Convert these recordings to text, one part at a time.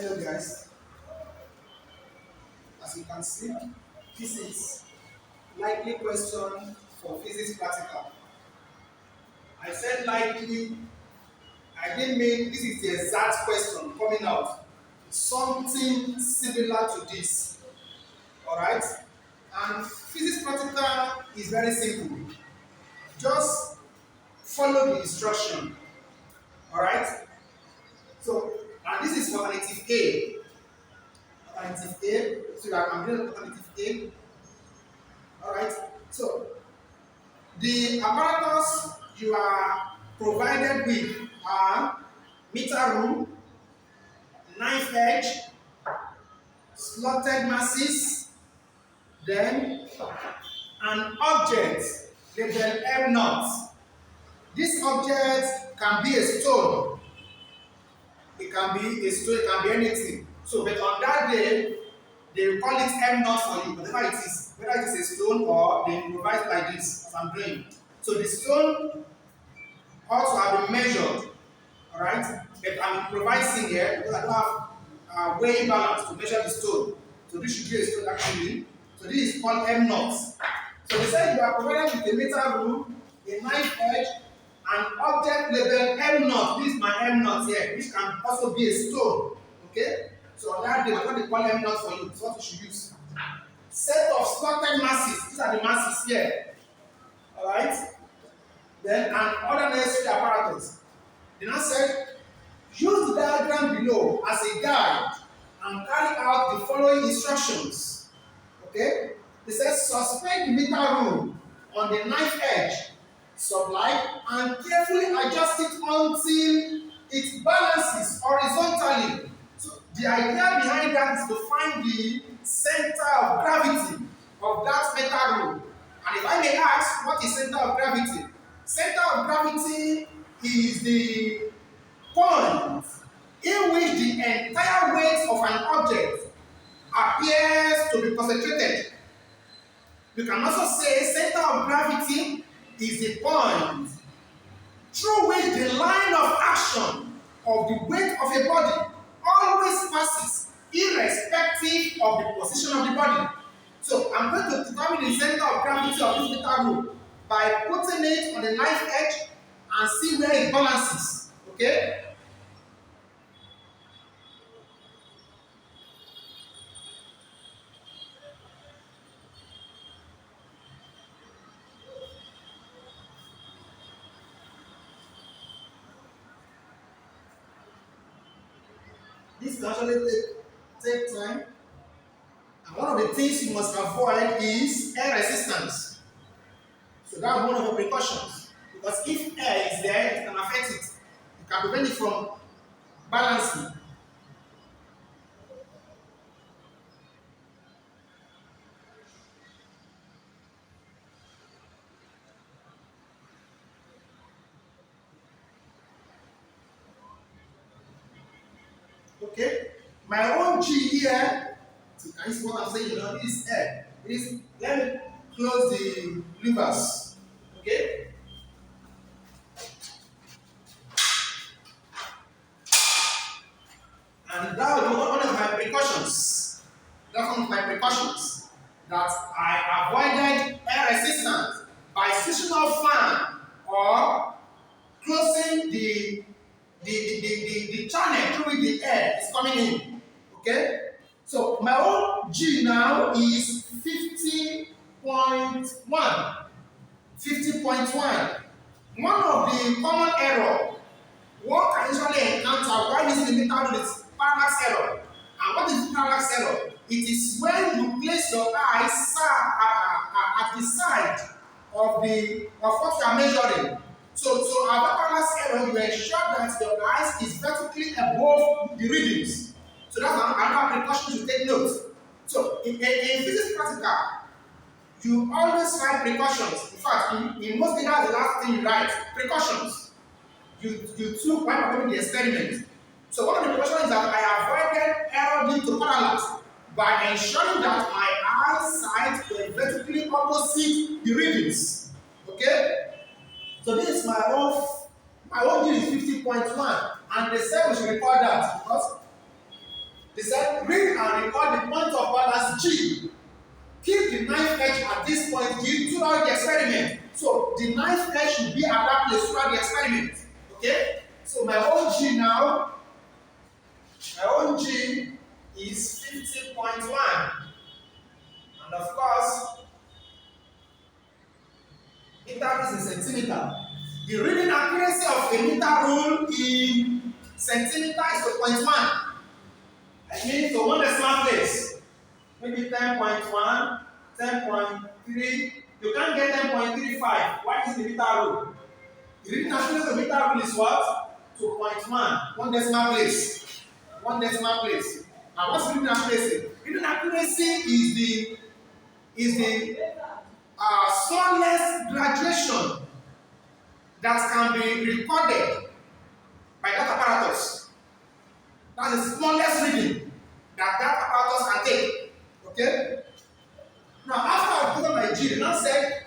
Hello guys, as you can see, this is likely question for physics practical. I said likely, I didn't mean this is the exact question coming out. Something similar to this, alright? And physics practical is very simple. Just follow the instruction, alright? So, and this is for alternative A. Alternative A, so that I'm doing alternative A. Alright, so the apparatus you are provided with are meter rule, knife edge, slotted masses, then an object labeled M0. This object can be a stone, it can be a stone, it can be anything. So, but on that day, they will call it M0 for you, whatever it is, whether it is a stone or they improvise like this, as I'm doing. So the stone ought to have been measured, alright? But I'm improvising here because I don't have weighing balance to measure the stone. So this should be a stone actually. So this is called M0. So they said you are provided with a meter rule, a knife edge, an object labeled M0. This is my M0 here, which can also be a stone. Okay? So on that day, what they call M0 for you, is what you should use. Set of slotted masses, these are the masses here. Alright? Then an other necessary apparatus. They now said, use the diagram below as a guide and carry out the following instructions. Okay? They said, suspend the meter rule on the knife edge, sublight, and carefully adjust it until it balances horizontally. So the idea behind that is to find the center of gravity of that meter rule. And if I may ask, what is center of gravity? Center of gravity is the point in which the entire weight of an object appears to be concentrated. You can also say center of gravity is the point through which the line of action of the weight of a body always passes, irrespective of the position of the body. So I'm going to determine the center of gravity of this meter rule by putting it on the knife edge and see where it balances. Okay? This can actually take time. And one of the things you must avoid is air resistance. So that's one of the precautions. Because if air is there, it can affect it. It can prevent it from balancing. Okay? My own G here, so can you see what I'm saying? This air. Let me close the levers. Okay? And that was one of my precautions. That's one of my precautions. That I avoided air resistance by switching off fan or closing the channel through which the air is coming in. Okay? So my own G now is 50.1. 50.1. One of the common error one can usually encounter while using the meter rule is parallax error. And what is parallax error? It is when you place your eyes at the side of what you are measuring. So about parallax error, you ensure that your eyes is vertically above the readings. So that's another precaution to take note. So in physics practical, you always write precautions. In fact, in most data, the last thing you write, precautions. You took when you're doing the experiment. So one of the precautions is that I avoided error due to parallax by ensuring that my eyesight were vertically opposite the readings. Okay? So this is my own G is 50.1, and they said we should record that because They said, read and record the point of balance G. Keep the knife edge at this point G throughout the experiment. So the knife edge should be at that place throughout the experiment. Okay? So my own G now, my own G is 50.1. And of course, meter is in centimeter. The reading accuracy of a meter rule in centimeter is to 0.1. I mean to one decimal place. Maybe 10.1, 10.3. You can't get 10.35. Why is the meter rule? The reading accuracy of the meter rule is what? To 0.1. One decimal place. One decimal place. And what's reading accuracy? Reading accuracy is the smallest graduation that can be recorded by that apparatus. That's the smallest reading that apparatus can take. Okay? Now, after I put on my G, they now said,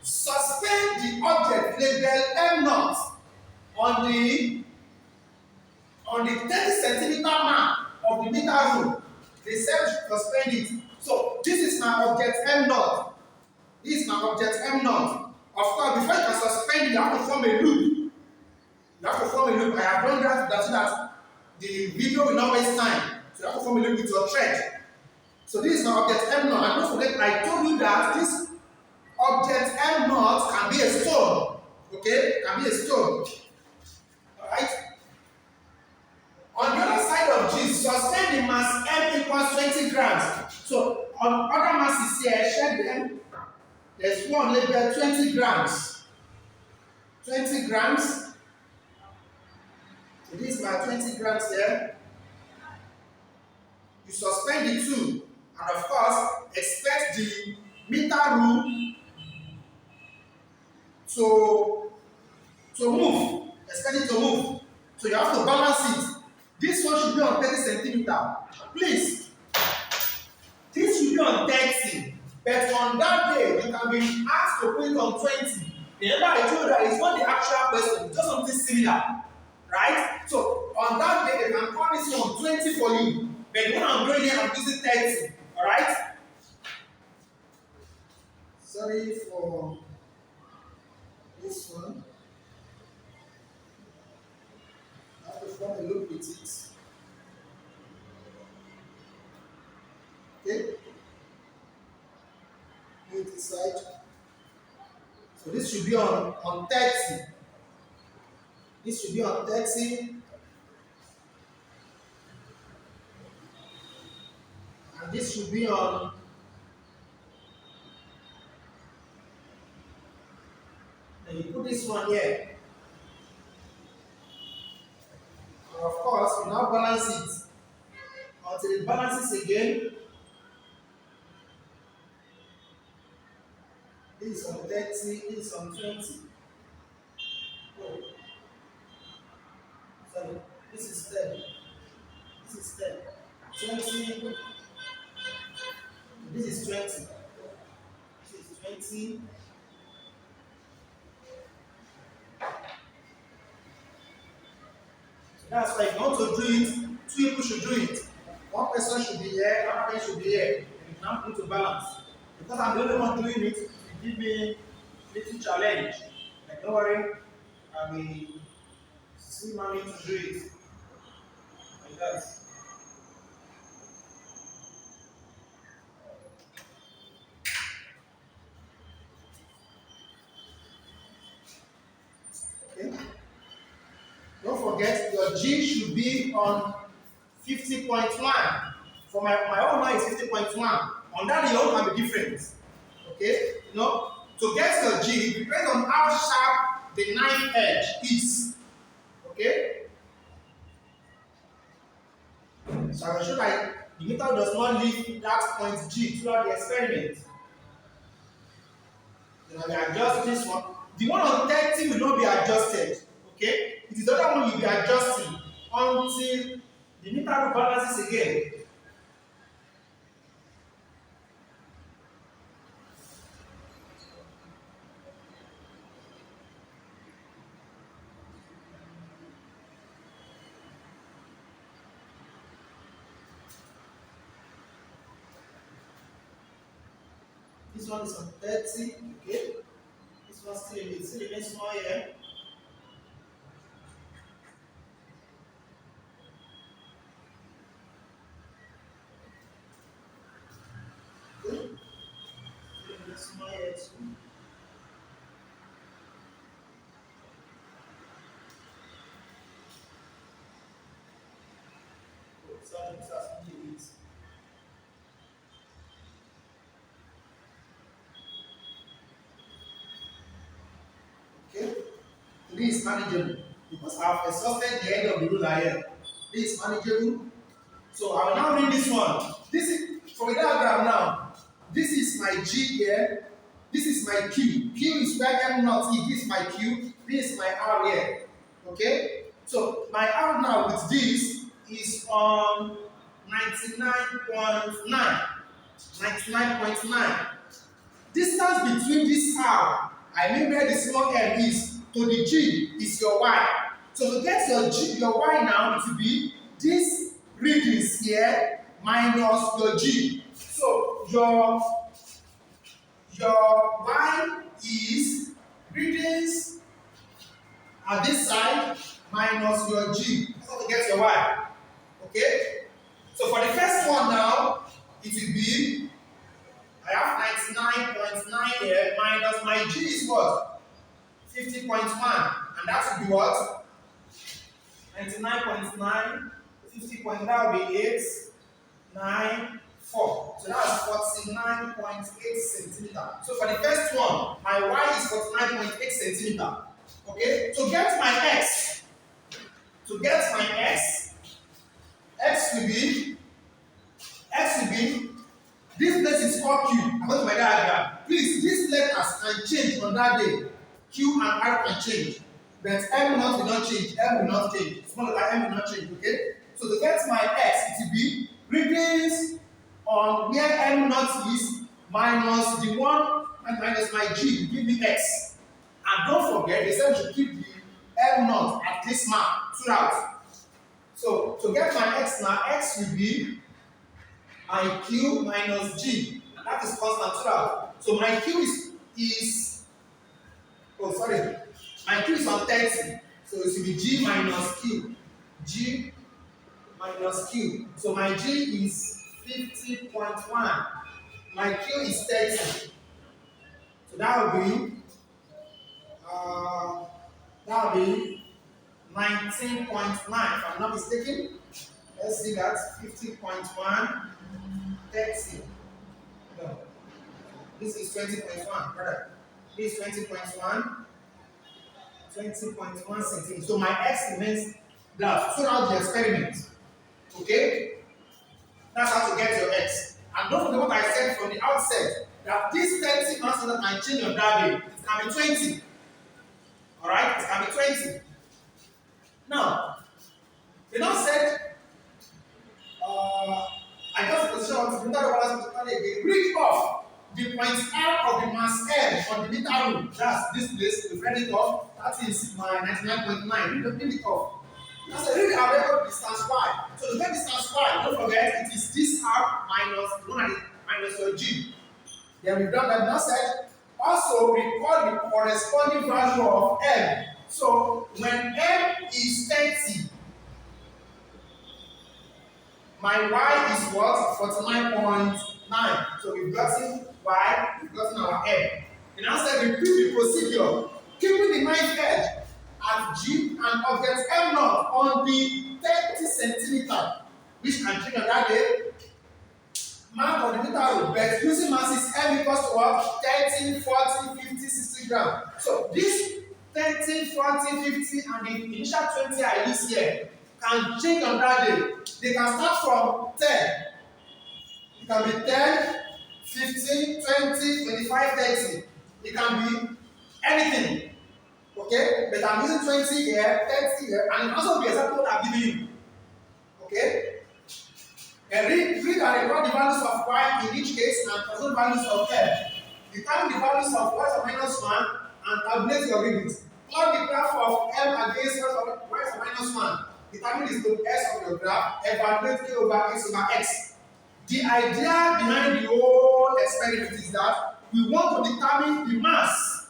suspend the object label M naught on the 30 centimeter mark of the meter rule. They said suspend it. So this is my object M naught. This is my object M naught. Of course, before you can suspend it, you have to form a loop. You have to form a loop. I have done that so that the video will not waste time. So you have to form a loop with your thread. So this is my object M naught. And don't forget, I told you that this object M naught can be a stone. Okay? It can be a stone. Alright? On the other side of G, sustain the mass M equals 20 grams. So on other masses here, check them. There's one labeled 20 grams. 20 grams. So this is my 20 grams here. You suspend the two. And of course, expect the meter rule to move. Expect it to move. So you have to balance it. This one should be on 30 centimeter. Please. This should be on 30. But on that day, you can be asked to put it on 20. Remember, I told you that it's not the actual question, it's just something similar. Right? So on that day, they can call this one on 20 for you. But when I'm doing here, I'm using 30. Alright? Sorry for this one. I have to form a loop with it. Okay? Move this side. So this should be on 30. This should be on 30. And this should be on and you put this one here. And of course, you now balance it until it balances again. This is on 30, this is on 20. Oh. Sorry, this is 10. This is 10. 20. This is 20. This is 20. That's why if you want to do it, two people should do it. One person should be here, one person should be here. And you now put to balance. Because I'm the only one doing it, it give me a little challenge. Like, don't worry, I will see mommy to do it. Like that. Okay. Don't forget your G should be on 50.1. For my own line is 50.1. On that, your own can be different. Okay? You know, to get your G, it depends on how sharp the knife edge is. Okay? So I can show that the meter does not leave that point G throughout the experiment. Then I will adjust this one. The one on 30 will not be adjusted. Okay? It is the other one you will be adjusting until the meter balances again. This one is on 30. Okay. This one still remains small here. Okay. Still remains small here too. So this has to be it. Okay. This is manageable because I've exhausted the end of the ruler here. This is manageable. So I will now read this one. This is for the diagram now. This is my G here. This is my Q. Q is where M not is. This is my Q. This is my R here. Okay? So my R now with this is on 99.9. 99.9. Distance between this R, I mean where the small m is, to the G is your Y. So to get your G, your Y now, it will be this readings here minus your G. So your Y is readings at this side minus your G. That's how to get your Y. Okay? So for the first one now, it will be, I have 99.9 here minus my G is what? 50.1. And that will be what? 99.9, 50. That will be 8, 9, 4. So that's 49.8 centimeter. So for the first one, my Y is 49.8 centimeter. Okay? To get my X, X will be, this place is called Q. I'm going to my diagram. Please, these letters can change on that day. Q and R can change. But M will not change. M will not change. Small letter M will not change. Okay? So to get my X, it will be readings on where M not is minus the 1 and minus my G will give me X. And don't forget, they said we should keep the M not at this mark throughout. So to get my X now, X will be my Q minus G. And that is constant throughout. So my Q is my Q is on 30. So it will be G minus Q. G minus Q. So my G is 50.1. My Q is 30. So that will be 19.9 if I'm not mistaken. Let's see that 50.1, 30. No. This is 20.1, brother. This is 20.1, 20.1 centimeters. So my X remains that throughout the experiment. Okay? That's how to get your X. And don't forget what I said from the outset, that this 30 mass that can change on that day, it can be 20. Alright? It can be 20. Now, they now said, I just position on the meter balance again. Read off the point R of the mass M on the meter rule. That's this place. We read it off. That is my 99.9. Read it off. Now say read our record distance Y. So to get distance Y, don't forget it is this R minus the one minus your G. Then we've done that. Now said also record the corresponding value of M. So when M is 30, my Y is what? 49.9. So we've gotten Y, we've gotten our M. And now said repeat the procedure, keeping the knife edge at G and object M naught on the 30 centimeter, which can change on that day. Mark on the meter rule, but using masses M equals to what? 30, 40, 50, 60 grams. So this 30, 40, 50, and the initial 20 I use here can change on that day. They can start from 10. It can be 10, 15, 20, 25, 30. It can be anything. Okay? But I'm using 20 here, 30 here, and it can also be exactly what I'm giving you. Okay? And read and record the values of Y in each case and present values of M. Determine the values of Y minus 1 and tabulate your readings. Plot the graph of M against Y minus 1. Determine the slope S of your graph. Evaluate K over X over X. The idea behind the whole experiment is that we want to determine the mass.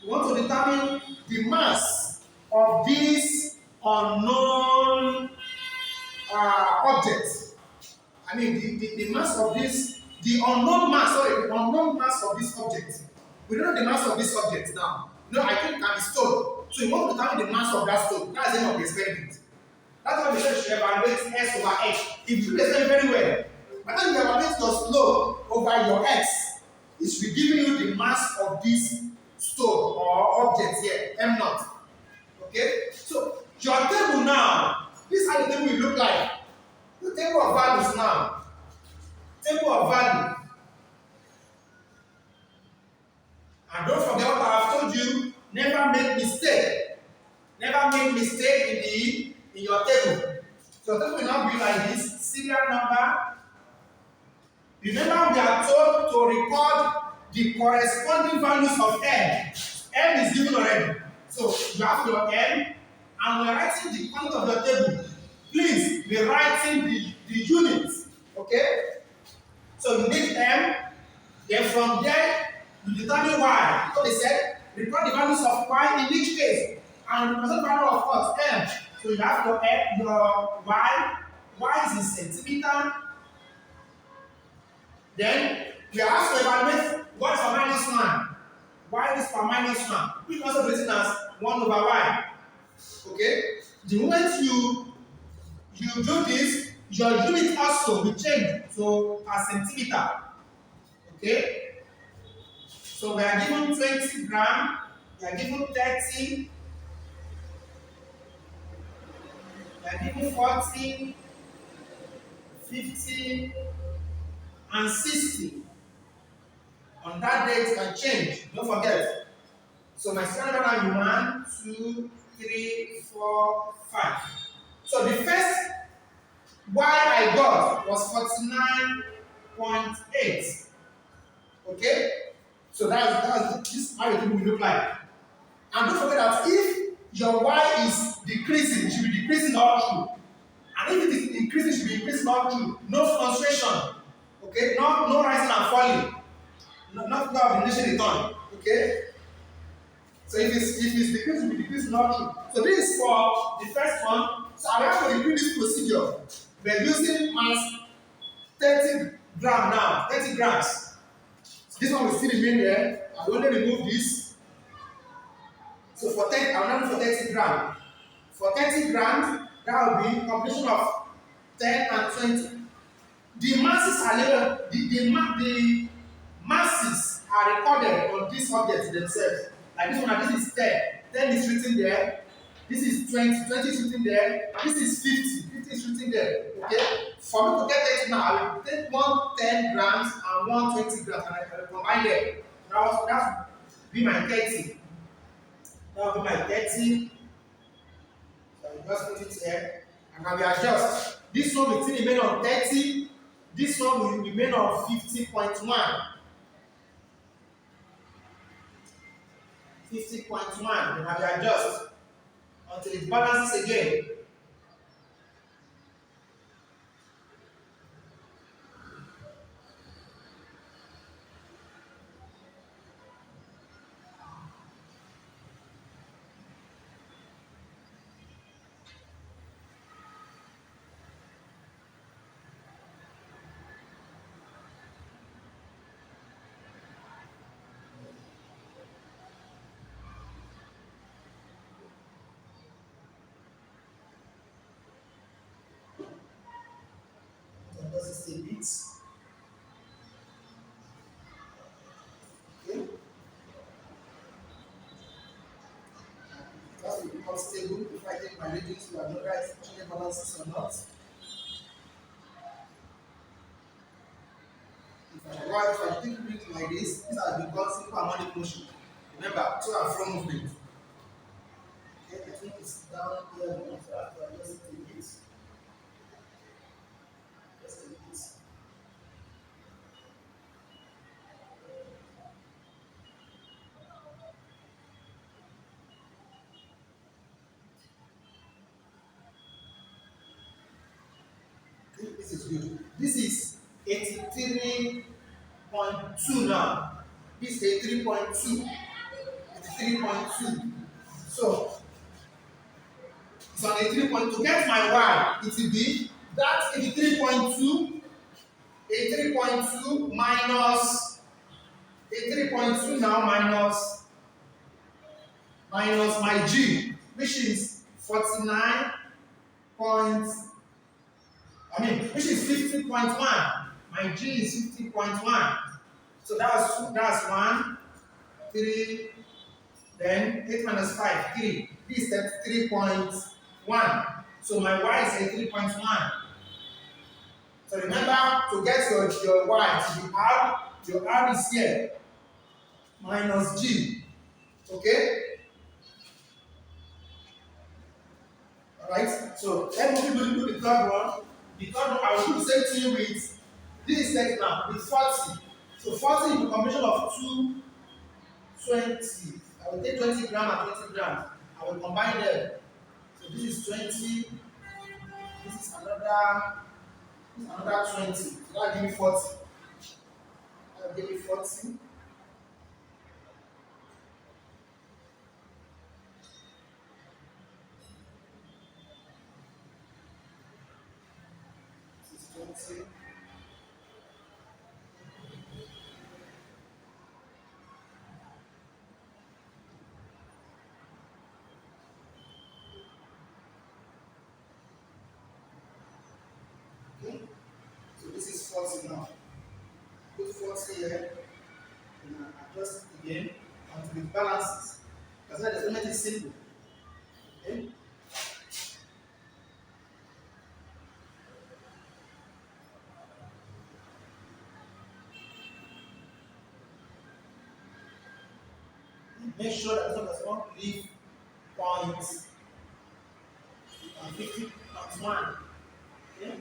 We want to determine the mass of this unknown object. I mean, the mass of this, the unknown mass, sorry, the unknown mass of this object. We don't know the mass of this object now. You know, I think it can be stone. So you want to determine the mass of that stone. That's the end of the experiment. That's why we say you should evaluate S over X. If you do the experiment very well, by the time you evaluate your slope over your X, it should be giving you the mass of this stone or object here, M naught. Okay? So your table now, this is how the table will look like. The table of values now. Table of value. And don't forget what I have told you. Never make mistake. Never make mistake in your table. So table will now be like this. Serial number. Remember, we are told to record the corresponding values of M. M is given already. So you have your M, and we are writing the content of your table. Please be writing the units. Okay? So you need M, then from there you determine Y. So they said record the values of Y in each case. And the present value of course M. So you have your M, your Y. Y is in centimeter. Then we are asked to evaluate what is for minus 1. Y is for minus 1. We can also written as 1 over Y. Okay? The moment you do this, your unit also will change to a centimeter. Okay? So we are given 20 grams, we are given 30, we are given 40, 50, and 60. On that day it can change. Don't forget. So my standard now is 1, 2, 3, 4, 5. So the first Y I got was 49.8. Okay? So that's this how your table will look like. And don't forget that if your Y is decreasing, it should be decreasing all through. And if it is increasing, it should be increasing all through. No fluctuation. Okay? No rising and falling. Not diminishing return. Okay? So if it's decreasing, it will be decreasing all through. So this is for the first one. So I have to repeat this procedure. We're using mass 30 grams now. 30 grams. This one will still remain there. I will only remove this. So for 10, I will now do for 30 grams. For 30 grams, that will be combination of 10 and 20. The masses are labeled, the masses are recorded on these objects themselves. Like this one, this is 10. 10 is written there. This is 20. 20 is written there. This is 50. 50 is written there. Okay? For me to get 30 now, I will take one 10 grams and one 20 grams and I will combine them. That will be my 30. That will be my 30. So I will just put it here. And I will adjust. This one will still remain on 30. This one will remain on 50.1. 50.1. Then I will adjust until it balances again. This is a bit. Okay. That will become stable if I take my readings to another change balances or not. If I take readings like this has become simple harmonic motion. Remember, to and from movement. Okay, I think it's down here. So I just take it. This is good. This is 83 3.2 now. This is 83.2. 83.2. So it's on 83.2. To get my y, it will be that 83.2, 83.2 minus 83.2 now minus my g, which is 49 point, which is 50.1. My g is 50.1. So that's 1, 3, then 8 minus 5, 3. This is 33.1. So my y is 83.1. So remember, to get your y to be r, your r is here, minus g. Okay? Alright? So let me do the third one. The third one, I will do the same thing with this is text now, with 40. So 40 is the combination of 220. I will take 20 grams and 20 grams. I will combine them. So this is 20, this is another 20. So that will give me 40. That will give me 40. This is 20. Okay? So this is 40 now. Put 40 here, and adjust it again until it balances. Because that experiment is simple. Okay? Make sure that the does not leave points 50.1. Okay?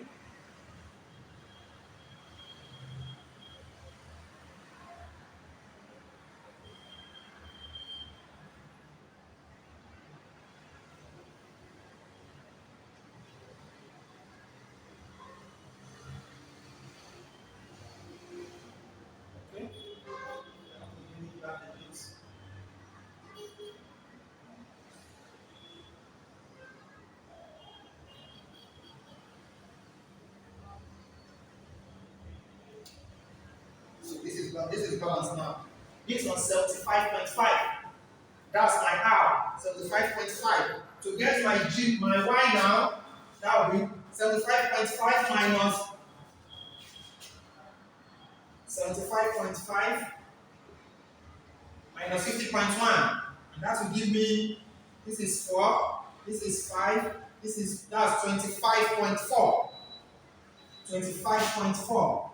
Okay? So this is balanced now. This was 75.5. That's my R. 75.5. To get my G, my Y now, that will be 75.5 minus 75.5 minus 50.1. And that will give me, this is 4, this is 5, that's 25.4. 25.4.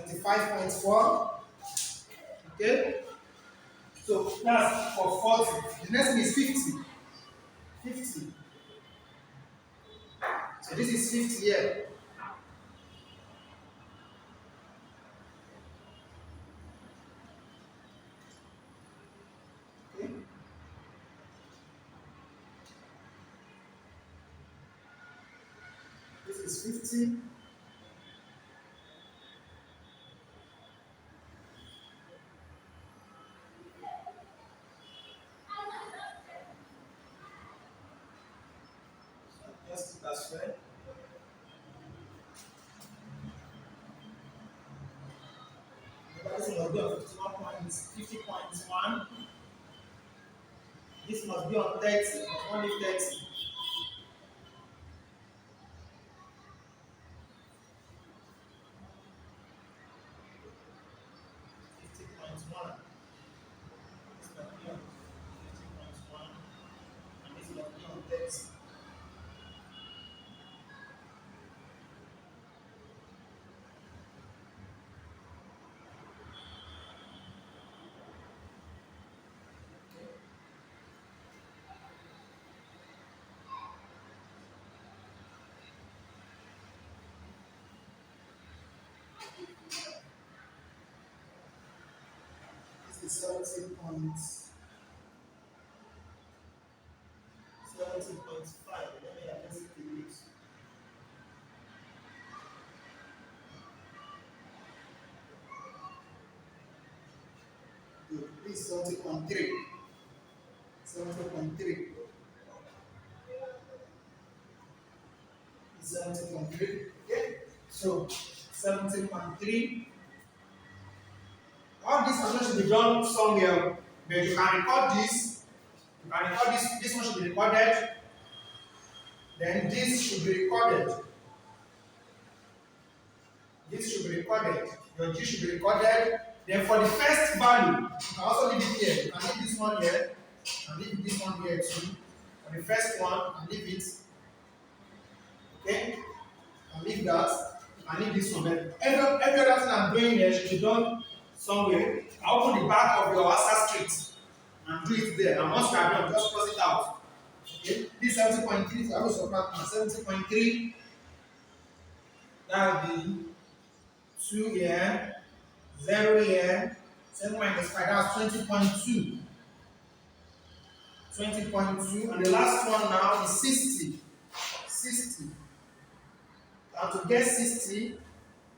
25.4. Okay? So that's for 40. The next one is 50. 50. So this is 50 here. Okay? This is 50. Just that's right. This must be on 50.1. This must be on 30. Only 30. 50.1. This must be on 50.1. And this must be on 30. This is 70.5. Let me adjust it to this. This is 70.3. 70.3. 70.3. Okay? So 70.3. All this also should be done somewhere, but you can record this. You can record this. This one should be recorded. Then this should be recorded. This should be recorded. Your G should be recorded. Then for the first value, you can also leave it here. You can leave this one here. You can leave this one here too. For the first one, you can leave it. Okay? You can leave that. You can leave this one. But every other thing I'm doing here should be done somewhere. I open the back of your answer script and do it there. And once you are done, just cross it out. Okay? This 70.3, so I will subtract now. 70.3, that will be 2 here, 0 here, 7 minus 5, that's 20.2. 20.2, and the last one now is 60. 60. And to get 60,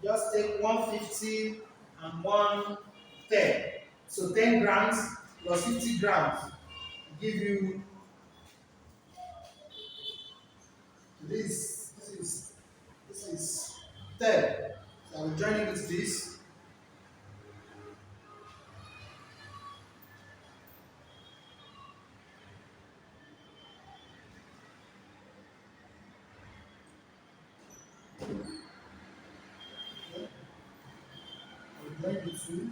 just take 150 and 110. So 10 grams plus 50 grams give you this. This is 10. So I will join it with this. Join the two.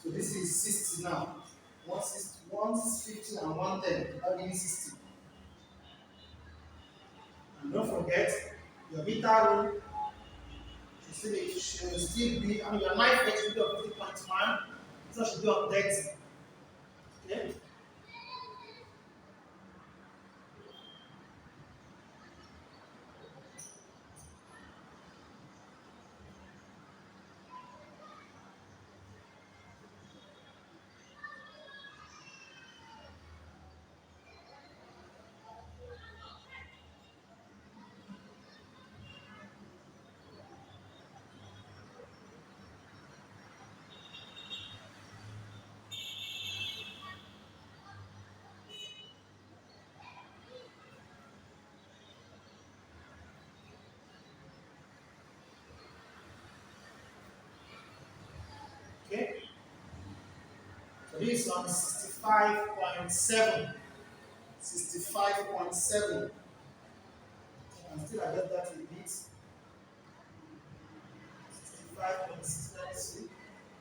So this is 60 now. 150 and 110. That means 60. And don't forget, your beta rule should still be, I mean, your knife edge should be on 50.1. This one should be on 30. Okay? Okay? So this one is 65.7. 65.7. And still I get that a bit. 65.6, let's see.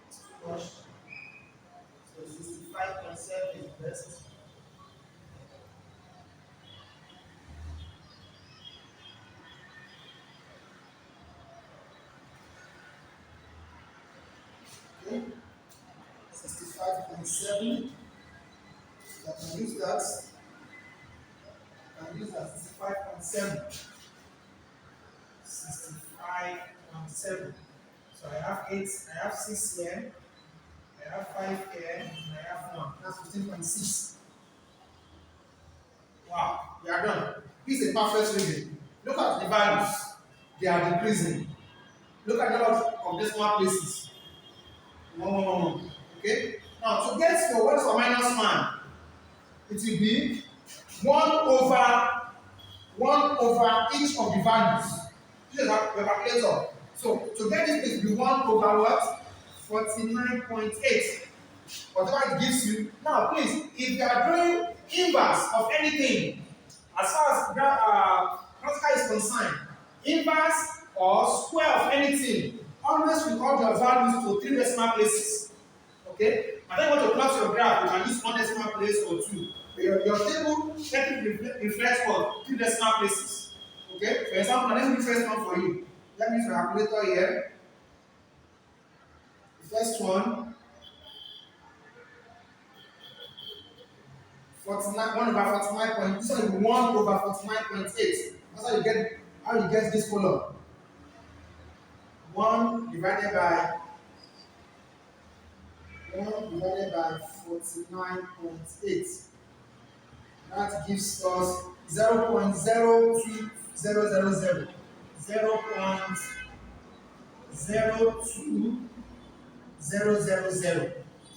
It's too much. So 65.7 is best. Okay. 65.7. So I can use that. I can use that 65.7. 65.7. So I have 8, I have 6 here, I have 5 here, and I have 1. That's 15.6. Wow, we are done. This is a perfect reading. Look at the values. They are decreasing. Look at the number of decimal places. 1, 1, 1, 1. Okay? Now, to get your what is for minus 1, it will be 1 over each of the values. This is your calculator. So, to get this, it will be 1 over what? 49.8. Whatever it gives you. Now, please, if you are doing inverse of anything, as far as practical is concerned, inverse or square of anything, always record your values to 3 decimal places. Okay? And then when you plot your graph, you can use 1 decimal place or 2. Your table technically reflects what? 3 decimal places. Okay? For example, let me do the first one for you. Let me use my calculator here. The first one 49, 1 over 49 point, this one will be 1 over 49.8. That's how you get this column. 1 divided by 49.8. That gives us 0.02000. 0.02000.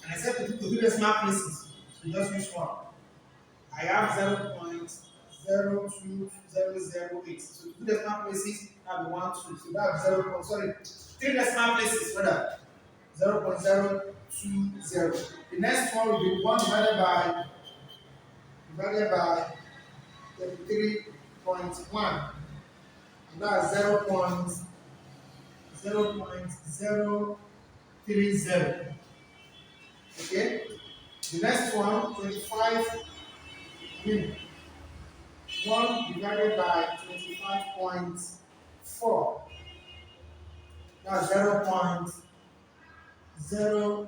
And I said to do decimal places, so just use one. I have 0.02008. So two decimal places, that will be 1, 2. So that will be 3 decimal places, rather. 0.020. The next one will be 1 divided by 33.1. And that's 0.030. Okay? The next one, 25 minutes. 1 divided by 25.4. That's 0.039.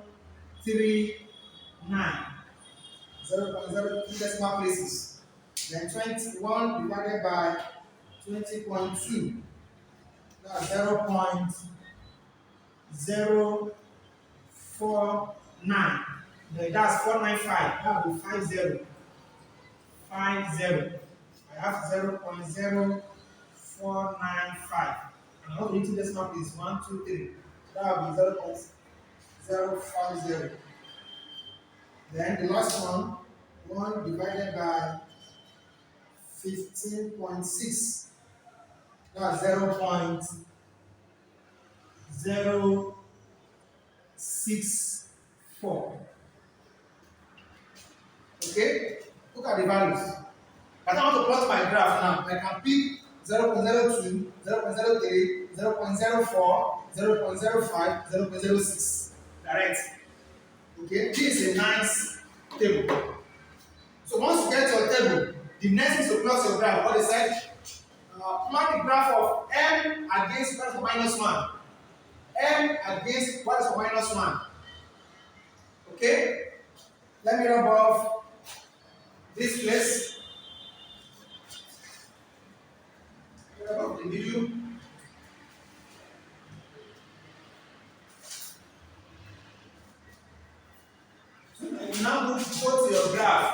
0.02 decimal places. Then 21 divided by 20.2. That's 0.049. Then that's 495. That will be 50. 50. I have 0.0495. And I want to into decimal place 1, 2, 3. That will be 0.050. Then the last one, 1 divided by 15.6. That's 0.064. Okay? Look at the values. But I want to plot my graph now. I can pick 0.02, 0.03, 0.04, 0.05, 0.06. Direct. Okay? This is a nice table. So once you get your table, the next is to plot your graph. What is that? Plot the graph of m against y for minus 1. M against y for minus 1. Okay? Let me rub off this place. Rub off the video. So you now go to your graph.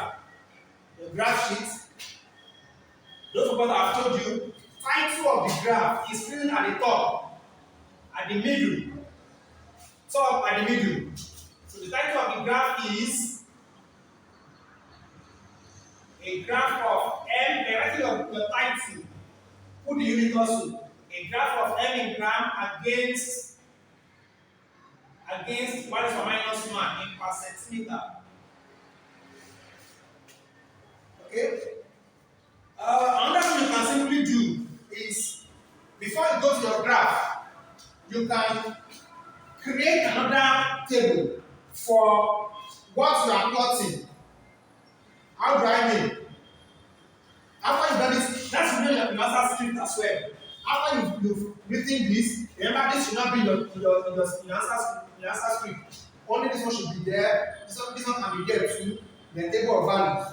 Your graph sheet. Don't forget I've told you, title of the graph is written at the top, at the middle. Top at the middle. So the title of the graph is a graph of M, the writing of the title. Put the unit also. A graph of M in gram against what is for minus 1 in per centimeter. Okay? Another thing you can simply do is, before you go to your graph, you can create another table for what you are plotting. How do I mean? After you've done this, that's when your master script as well. After you've written this, remember this should not be your answer script. Only this one should be there. This one can be there too. The table of values.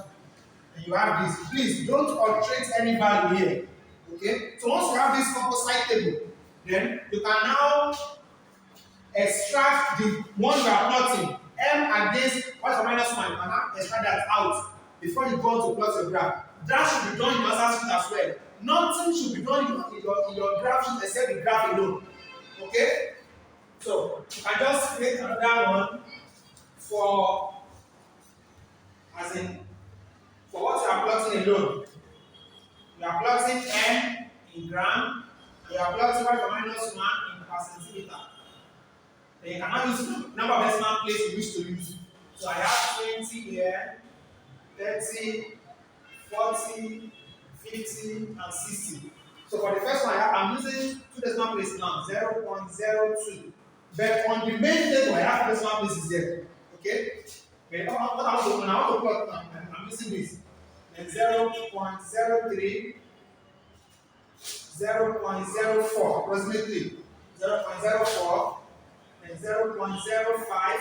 And you have this. Please don't alterate any value here. Okay? So once you have this composite table, then you can now extract the one you are plotting, M against y for minus 1. You can now extract that out before you go to plot your graph. That should be done in your answer sheet as well. Nothing should be done in your graph sheet except the graph alone. Okay? So you can just create another one for what you are plotting alone. You are plotting M in gram, and you are plotting y for minus 1 in per centimeter. Then you cannot use the number of decimal places you wish to use. So I have 20 here, 30, 40, 50, and 60. So for the first one, I'm using 2 decimal places now, 0.02. But on the main table, I have decimal places there. Okay? But what I want to plot now, I'm using this. Then 0.03, 0.04, approximately 0.04, and 0.05,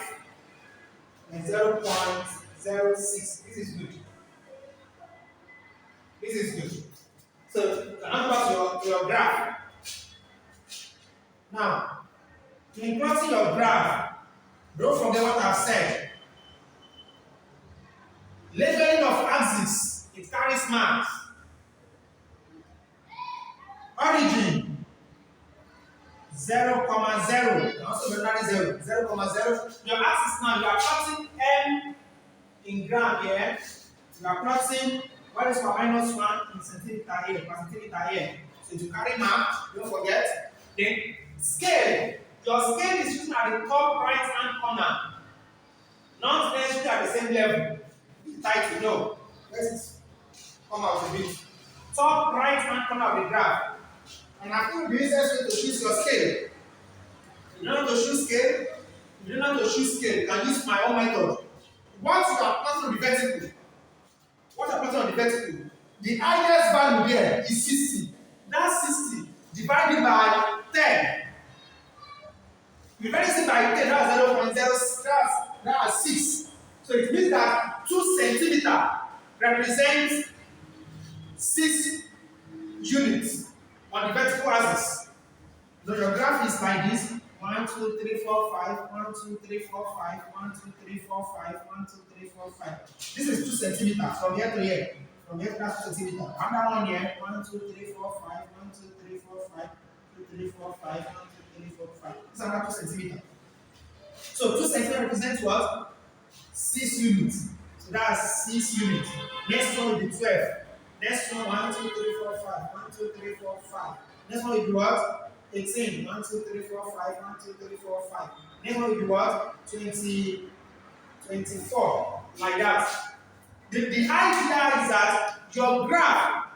and 0.06. This is good. This is good. So you can now go to your graph. Now, in plotting your graph, don't forget what I've said. Labeling of axis, it carries marks. Origin, 0, 0. And also memory 0, 0, 0. Your axis now, you are plotting M in gram here. You are plotting what is for -1 in centimeter here, per centimeter here. So to carry mark, don't forget. Then scale. Your scale is written at the top right hand corner. Not necessarily at the same level. It's tight to know. Let's come out a bit. Top right hand corner of the graph. And I think the easiest way to choose your scale. If you don't know how to choose scale, if you don't know how to choose scale, you can use my own method. Once you are plotting on the vertical, the highest value there is 60. That's 60 divided by 10. Divide it by 10, that's 0.06, that's 6. So it means that 2 centimeters represents 6 units on the vertical axis. So your graph is like this: 1, 2, 3, 4, 5, 1, 2, 3, 4, 5, 1, 2, 3, 4, 5, 1, 2, 3, 4, 5. This is 2 centimeters from here to here. From here to that 2 centimeters. Another one here: 1, 2, 3, 4, 5, 1, 2, 3, 4, 5, 2, 3, 4, 5, 1, 2, 3, 4, 5. This is another 2 centimeters. So 2 centimeters represents what? 6 units. So that's 6 units. Next one will be 12. Next one, 1, 2, 3, 4, 5. 1, 2, 3, 4, 5. Next one will be what? 18. 1, 2, 3, 4, 5. 1, 2, 3, 4, 5. Next one will be what? 20, 24. Like that. The idea is that your graph,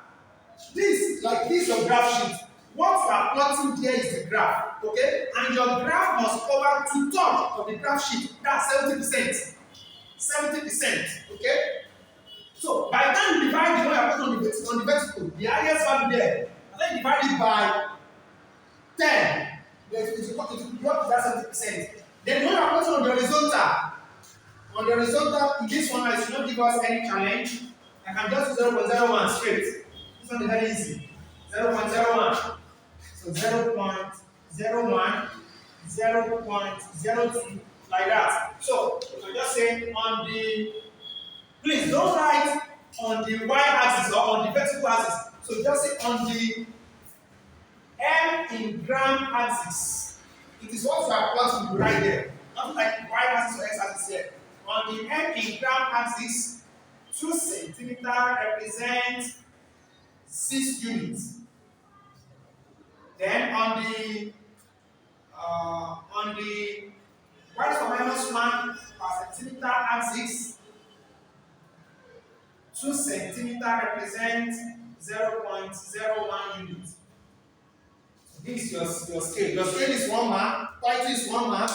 your graph sheet. What you are plotting here is the graph, okay? And your graph must cover 2/3 of the graph sheet. That's 70%. 70%, okay? So by the time you divide the one you are putting on the vertical, the highest value there, and then divide it by 10, it will be up to that 70%. Then when you are putting on the horizontal, in this one, I should not give us any challenge. I can just do 0.01 straight. This one is very easy. 0.01. So 0.01, 0.02, like that. So you can just say please don't write on the y-axis or on the vertical axis. So just say on the M in gram axis. It is what you are plotting right there. Not like y-axis or x-axis here. On the M in gram axis, 2 centimeters represents 6 units. Then on the y for -1 per centimeter axis, 2 centimeters represents 0.01 units. This is your scale. Your scale is 1 mark, title is 1 mark,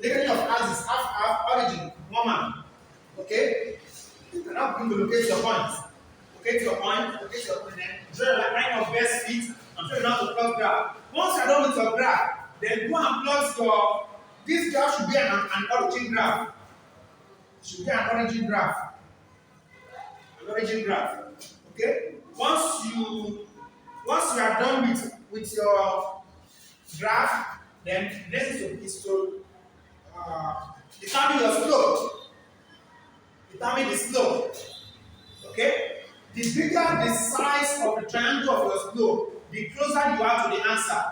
leading of axis, half, origin, 1 mark. Okay? You can now begin to locate your point. Locate your point, then draw a line of best fit. I'm sure you know how to plot graph. Once you're done with your graph, then go and plot this graph should be an origin graph. It should be an origin graph. An origin graph. Okay? Once you are done with your graph, then next is to determine your slope. Determine the slope. Okay? The bigger the size of the triangle of your slope, the closer you are to the answer.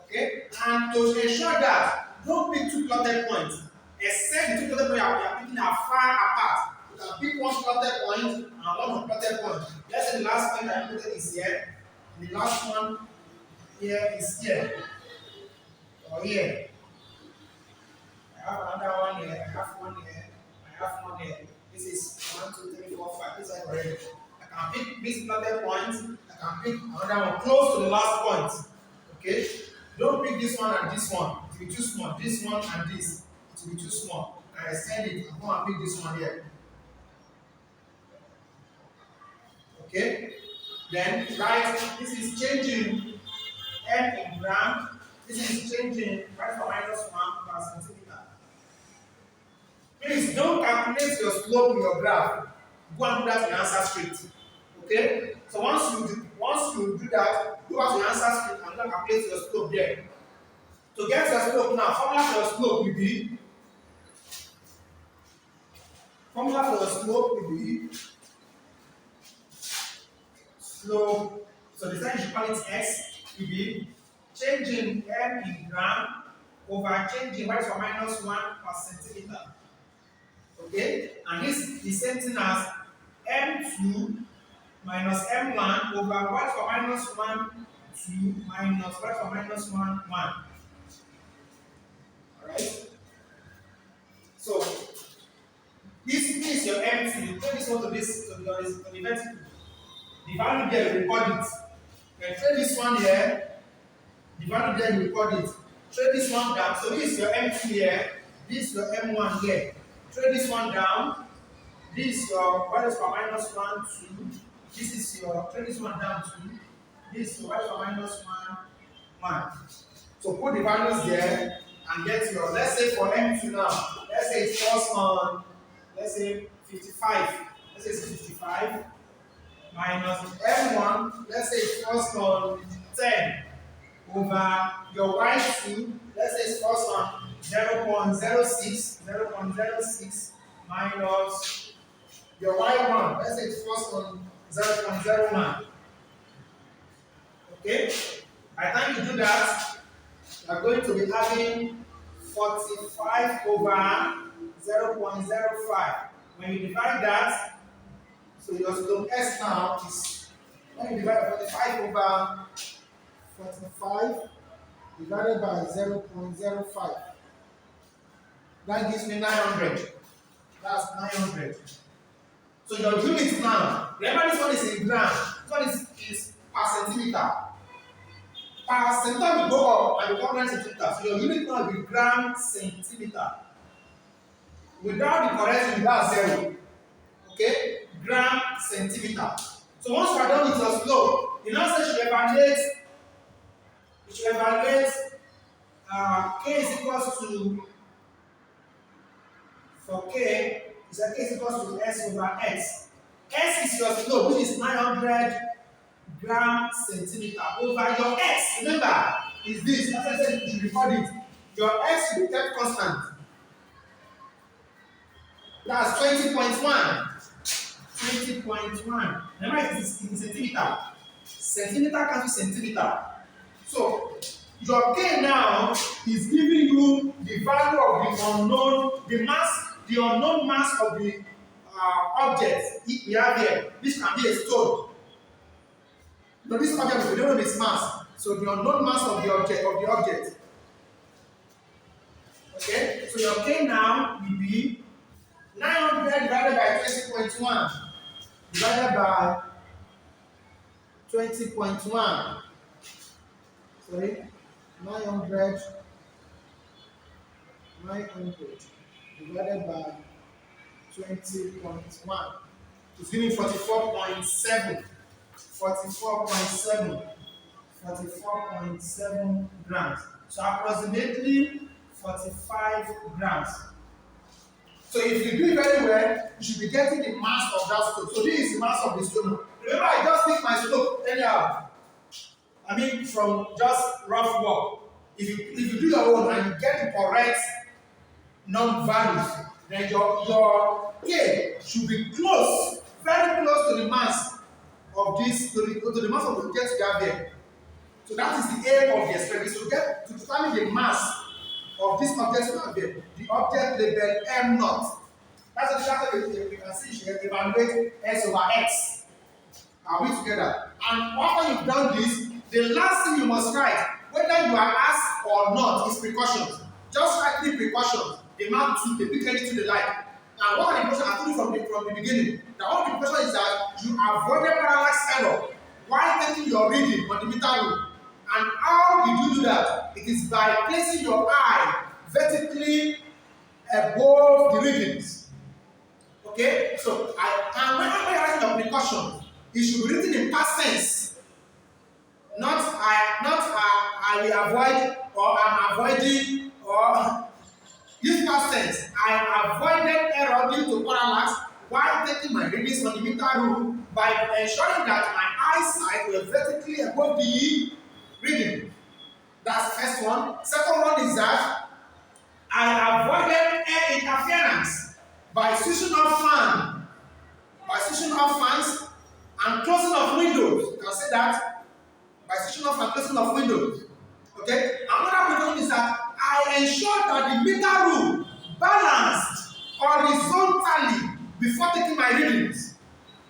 Okay? And to ensure that, don't pick 2 plotted points. Except the 2 plotted points you are picking are far apart. You can pick 1 plotted point and 1 unplotted point. Let's say the last point I put is here. And the last one here is here. Or here. I have another one here. I have one here. I have one here. This is 1, 2, 3, 4, 5. This is already. I can pick this plotted point. I can pick another one close to the last point. Okay? Don't pick this one and this one. It will be too small. This one and this. It will be too small. I extend it. I'm going to pick this one here. Okay? Then right, this is changing M in gram. This is changing right from -1 per centimeter. Please don't calculate your slope in your graph. Go and do that in answer straight. Okay? So once you do that, go back to your answer screen and now calculate your slope there. To get your slope now, formula for your slope will be slope. So the sign you should call it x will be changing m in gram over changing y for minus 1 per centimeter. Okay? And this is the same thing as m2 minus m1 over y for minus 1 2 minus y for minus 1 1. Alright? So this is your m2. You take this one to the vertical. The value there you record it. Then trade this one here. The value there you record it. Trade this one down. So this is your m2 here. This is your m1 here. Trade this one down. This is your y for minus 1 2. This is your trade this one down 2. This is your y for minus 1 1. So put the values there and get your, let's say for m2 now, let's say it falls on, let's say 55. Let's say it's 55 minus m1, let's say it falls on 10 over your y2, let's say it falls on 0.06 minus your y1, let's say it falls on 0.01. Okay? By the time you do that, you are going to be having 45 over 0.05. When you divide that, so your slope S now is, when you divide 45 over 45 divided by 0.05, that gives me 900. That's 900. So your unit now, remember this one is in gram, this one is per centimeter. Per centimeter will go up and become 9 centimeter. So your unit now will be gram centimeter. Without the correction, that's 0. Okay? Gram centimeter. So once you are done with your slope, you now say you should evaluate k is equals to, for k, is that k is equals to s over x. S is your slope, which is 900 gram centimeter over your x. Remember, is this. As I said, you should record it. Your x should be kept constant. That's 20.1. 20.1. Remember, it is in centimeter. Centimeter comes to centimeter. So, your k now is giving you the value of the unknown, the unknown mass of the object we have here. This can be a stone. Now, this object, we don't know its mass. So, the unknown mass of the object. Okay? So, your k now will be 900 divided by 20.1 divided by 20.1. Sorry, 900 divided by 20.1 is giving 44.7 grams. So approximately 45 grams. So if you do it very well, you should be getting the mass of that stone. So this is the mass of the stone. Remember, I just picked my slope anyhow. I mean, from just rough work. If you do your own and you get the correct values, then your K should be close, very close to the mass of this, to the mass of the object you have there. So that is the aim of the experiment, to determine the mass of this object you have there. The object labeled M0. That's exactly what we can see. You should evaluate S over X. Are we together? And after you've done this, the last thing you must write, whether you are asked or not, is precautions. Just write the precautions. The map to the big to the light. And what are the precautions? I told you from the beginning. Now, one of the precautions is that you avoided parallax error while taking your reading on the meter rule. And how did you do that? It is by placing your eye vertically above the readings. Okay? So, and whenever you're writing your precaution, it should be written in past tense. Not I will avoid, or I'm avoiding, or use past tense. I avoided error due to parallax while taking my readings on the meter rule by ensuring that my eyesight were vertically above the reading. That's the first one. Second one is that I avoided air interference by switching off fans and closing of windows. You can say that by switching off and closing of windows. Okay? Another one is that I ensure that the meter rule balanced horizontally before taking my readings.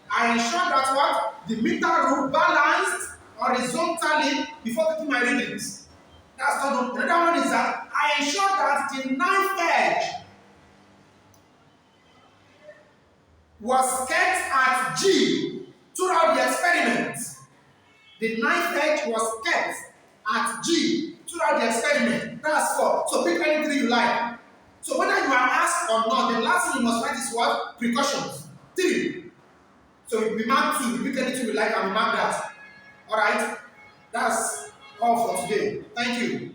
I ensure that what? The meter rule balanced horizontally before taking my readings. That's not one. Another one is that I ensure that the knife edge was kept at G throughout the experiment. The knife edge was kept at G throughout the experiment. That's 4. So pick any 3 you like. So whether you are asked or not, the last thing you must write is what? Precautions. 3. So we mark 2. We pick anything you like and we mark that. Alright? That's all for today. Thank you.